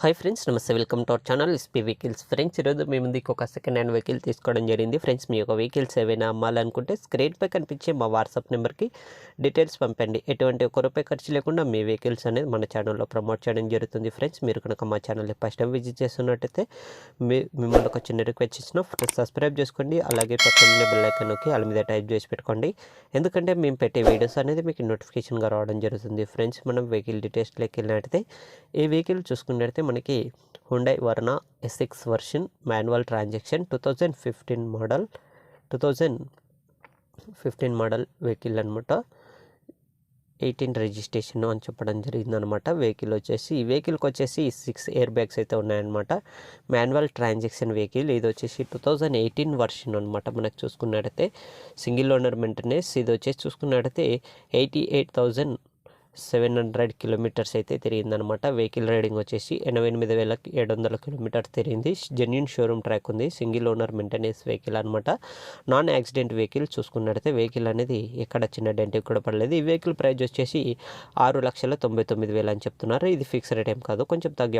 Hi friends, నమస్తే. Welcome to our channel SP vehicles. Friends, ఈరోజు మీ ముందుకు ఒక సెకండ్ హ్యాండ్ వెహికల్ తీసుకోవడం జరిగింది. ఫ్రెండ్స్, మీ యొక్క వెహికల్స్ ఏవైనా అమ్మాలనుకుంటే స్క్రీన్పై కనిపించే మా వాట్సాప్ నెంబర్కి డీటెయిల్స్ పంపండి. ఎటువంటి ఒక్క రూపాయి ఖర్చు లేకుండా మీ వెహికల్స్ అనేది మన ఛానల్లో ప్రమోట్ చేయడం జరుగుతుంది. ఫ్రెండ్స్, మీరు కనుక మా ఛానల్ని ఫస్ట్ టైం విజిట్ చేస్తున్నట్టయితే మిమ్మల్ని ఒక చిన్న రిక్వెస్ట్ ఇచ్చిన సబ్స్క్రైబ్ చేసుకోండి. అలాగే పక్కన బెల్ ఐకాన్ నొక్కి వాళ్ళ మీద టైప్ చేసి పెట్టుకోండి. ఎందుకంటే మేము పెట్టే వీడియోస్ అనేది మీకు నోటిఫికేషన్గా రావడం జరుగుతుంది. ఫ్రెండ్స్, మనం వెహికల్ డీటెయిల్స్లోకి వెళ్ళినట్టయితే ఈ వెహికల్ చూసుకున్నట్టయితే మనకి Hyundai Verna S6 version manual transaction 2015 model vehicle అనమాట. 18 రిజిస్ట్రేషన్ అని చెప్పడం జరిగిందనమాట. వెహికల్ వచ్చేసి ఈ వెహికల్కి వచ్చేసి 6 ఎయిర్ బ్యాగ్స్ అయితే ఉన్నాయన్నమాట. Manual transaction vehicle. ఇది వచ్చేసి 2018 వర్షన్ అనమాట. మనకు చూసుకున్నట్టయితే సింగిల్ ఓనర్ మెయింటెనెన్స్. ఇది వచ్చేసి చూసుకున్నట్టయితే 88,700 కిలోమీటర్స్ అయితే తిరిగిందనమాట. వెహికల్ రైడింగ్ వచ్చేసి 88,700 కిలోమీటర్స్ తిరిగింది. జెన్యూన్ షోరూమ్ ట్రాక్ ఉంది. సింగిల్ ఓనర్ మెయింటెనెన్స్ వెహికల్ అనమాట. Non accident vehicle. చూసుకున్నట్టయితే వెహికల్ అనేది ఎక్కడ చిన్న డెంట్ కూడా పడలేదు. ఈ వెహికల్ ప్రైస్ వచ్చేసి 6,99,000 అని చెప్తున్నారు. ఇది ఫిక్స్ రేట్ ఏం కాదు, కొంచెం తగ్గే